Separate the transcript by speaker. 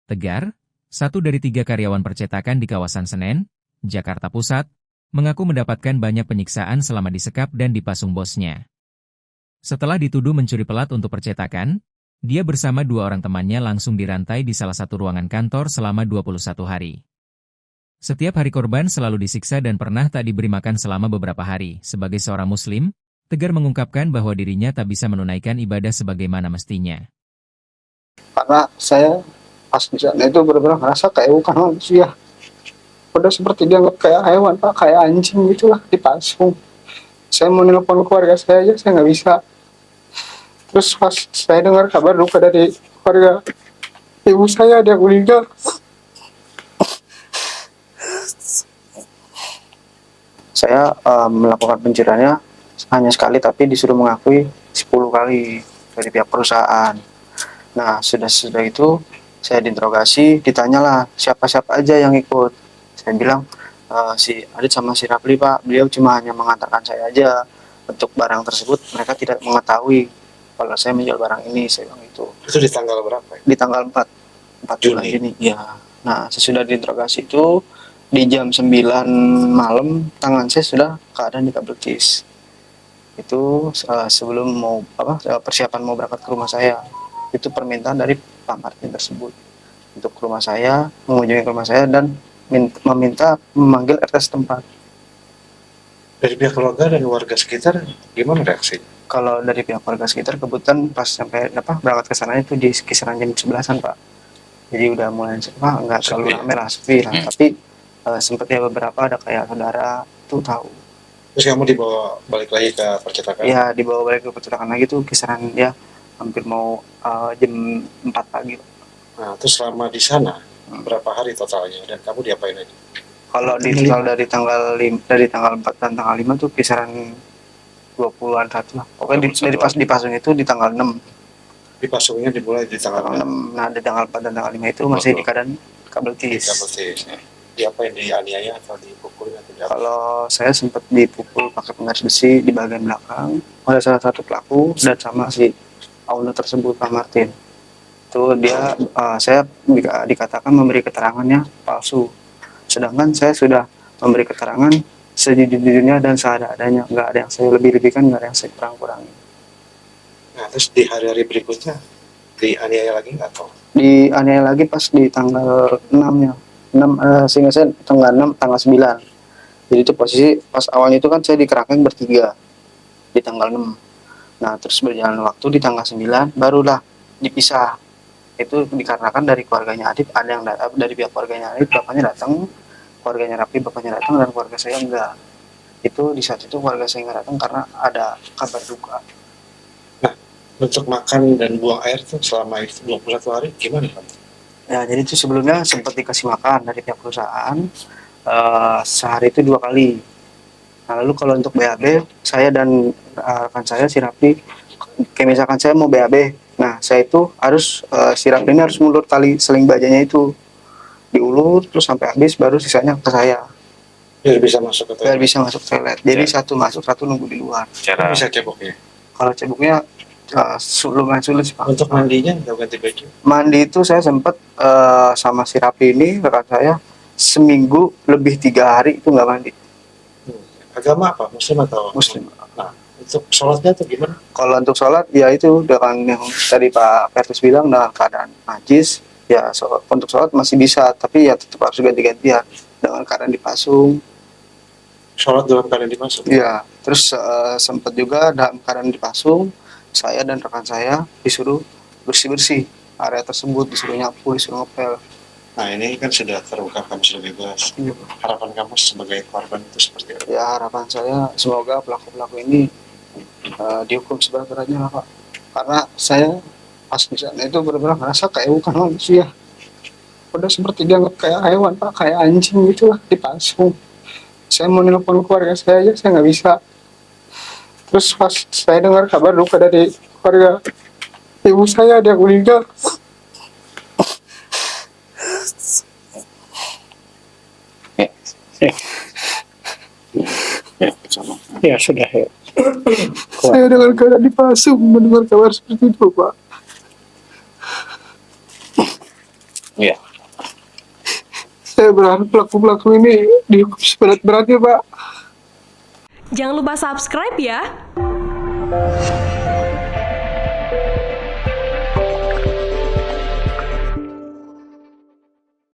Speaker 1: Tegar, satu dari 3 karyawan percetakan di kawasan Senen, Jakarta Pusat, mengaku mendapatkan banyak penyiksaan selama disekap dan dipasung bosnya. Setelah dituduh mencuri pelat untuk percetakan, dia bersama 2 orang temannya langsung dirantai di salah satu ruangan kantor selama 21 hari. Setiap hari korban selalu disiksa dan pernah tak diberi makan selama beberapa hari. Sebagai seorang Muslim, Tegar mengungkapkan bahwa dirinya tak bisa menunaikan ibadah sebagaimana mestinya.
Speaker 2: Karena saya pas di sana itu benar-benar ngerasa kayak bukan manusia. Udah seperti dianggap kayak hewan, Pak, kayak anjing gitulah, dipasung. Saya mau nelpon keluarga saya aja, saya nggak bisa. Terus pas saya dengar kabar duka dari keluarga ibu saya, ada yang meninggal. Saya melakukan pencuriannya hanya sekali, tapi disuruh mengakui 10 kali dari pihak perusahaan. Nah, sudah itu saya diinterogasi, ditanyalah siapa-siapa aja yang ikut. Saya bilang, si Adit sama si Rapli, Pak, beliau cuma hanya mengantarkan saya aja. Untuk barang tersebut mereka tidak mengetahui kalau saya menjual barang ini, saya bilang itu.
Speaker 3: Itu di tanggal berapa?
Speaker 2: Di tanggal 4 bulan ini. Ya. Nah, sesudah diinterogasi itu, di jam 9 malam, tangan saya sudah keadaan dikabetis. Itu sebelum mau persiapan mau berangkat ke rumah saya. Itu permintaan dari Pak Martin tersebut untuk ke rumah saya, mengunjungi ke rumah saya dan meminta memanggil RT setempat.
Speaker 3: Dari pihak keluarga dan warga sekitar gimana reaksi?
Speaker 2: Kalau dari pihak warga sekitar, kebetulan pas sampai berangkat ke sana itu di kisaran jam 11-an, Pak. Jadi udah mulai nggak terlalu ramai lah, sepi lah. Tapi sempat ya beberapa ada kayak saudara tuh tahu.
Speaker 3: Terus kamu dibawa balik lagi ke percetakan?
Speaker 2: Iya, dibawa balik ke percetakan lagi tuh kisaran ya hampir mau jam 4 pagi.
Speaker 3: Nah, terus selama di sana berapa hari totalnya dan kamu diapain aja?
Speaker 2: Kalau di total dari tanggal 4 dan tanggal 5 tuh kisaran 20-an satu lah. Pokoknya dari pas dipasung itu di tanggal 6.
Speaker 3: Dipasungnya dimulai di tanggal
Speaker 2: 6. Nah, di tanggal 4 dan tanggal 5 itu masih di keadaan kabel tis.
Speaker 3: Diapain, dianiaya atau dipukul atau diapa?
Speaker 2: Kalau saya sempat dipukul pakai penggaris besi di bagian belakang oleh salah satu pelaku dan sama si owner tersebut, Pak Martin. Itu dia saya dikatakan memberi keterangannya palsu. Sedangkan saya sudah memberi keterangan sejujurnya dan seadanya, nggak ada yang saya lebih-lebihkan, nggak ada yang saya kurang-kurangi.
Speaker 3: Nah, terus di hari-hari berikutnya dianiaya lagi nggak tahu?
Speaker 2: Dianiaya lagi pas di tanggal 6-nya. Sehingga saya tanggal 6, tanggal 9. Jadi itu posisi pas awalnya itu kan saya di Kerangkeng bertiga di tanggal 6. Nah, terus berjalan waktu di tanggal 9 barulah dipisah. Itu dikarenakan dari keluarganya Adit ada yang dari pihak keluarganya Adit, bapaknya datang, keluarganya Rapi bapaknya datang, dan keluarga saya enggak. Itu di saat itu keluarga saya enggak datang karena ada kabar duka.
Speaker 3: Nah, untuk makan dan buang air tuh selama itu 21 hari gimana kan?
Speaker 2: Ya, jadi itu sebelumnya sempat dikasih makan dari pihak perusahaan sehari itu 2 kali. Nah, lalu kalau untuk BAB, saya dan rekan saya si Rapi, kayak misalkan saya mau BAB, nah saya itu harus si Rapi ini harus mulur tali seling bajanya itu, diulur terus sampai habis, baru sisanya ke saya.
Speaker 3: Biar bisa masuk ke toilet.
Speaker 2: Biar bisa masuk toilet. Jadi satu masuk, satu nunggu di luar.
Speaker 3: Cara bisa ceboknya?
Speaker 2: Kalau ceboknya lumayan sulit sih, Pak.
Speaker 3: Untuk mandinya nggak ganti baju?
Speaker 2: Mandi itu saya sempat sama si Rapi ini, rekan saya, seminggu lebih 3 hari itu nggak mandi.
Speaker 3: Agama apa? Muslim atau?
Speaker 2: Muslim.
Speaker 3: Nah, untuk sholatnya tuh gimana?
Speaker 2: Kalau untuk sholat, ya itu dengan yang tadi Pak Fertus bilang, dengan keadaan najis, ya untuk sholat masih bisa, tapi ya tetap harus ganti-gantian dengan keadaan dipasung.
Speaker 3: Sholat dalam keadaan dipasung?
Speaker 2: Iya, terus sempat juga dalam keadaan dipasung, saya dan rekan saya disuruh bersih-bersih area tersebut, disuruh nyapu, disuruh ngepel.
Speaker 3: Nah, ini kan sudah terungkap, kamu sudah bebas.
Speaker 2: Iya.
Speaker 3: Harapan kamu sebagai korban itu seperti apa?
Speaker 2: Ya, harapan saya semoga pelaku-pelaku ini dihukum seberat-beratnya lah, Pak. Karena saya pas di sana itu benar-benar ngerasa kayak bukan manusia. Udah seperti dianggap kayak hewan, Pak, kayak anjing gitulah, dipasung. Saya mau nelpon keluarga saya aja, saya nggak bisa. Terus pas saya dengar kabar duka dari keluarga ibu saya, ada yang meninggal.
Speaker 4: Ya sudah ya.
Speaker 2: Saya dengan keadaan dipasung mendengar kabar seperti itu, Pak.
Speaker 4: Iya.
Speaker 5: Saya berharap pelaku-pelaku ini dihukum seberat-beratnya, Pak.
Speaker 6: Jangan lupa subscribe ya.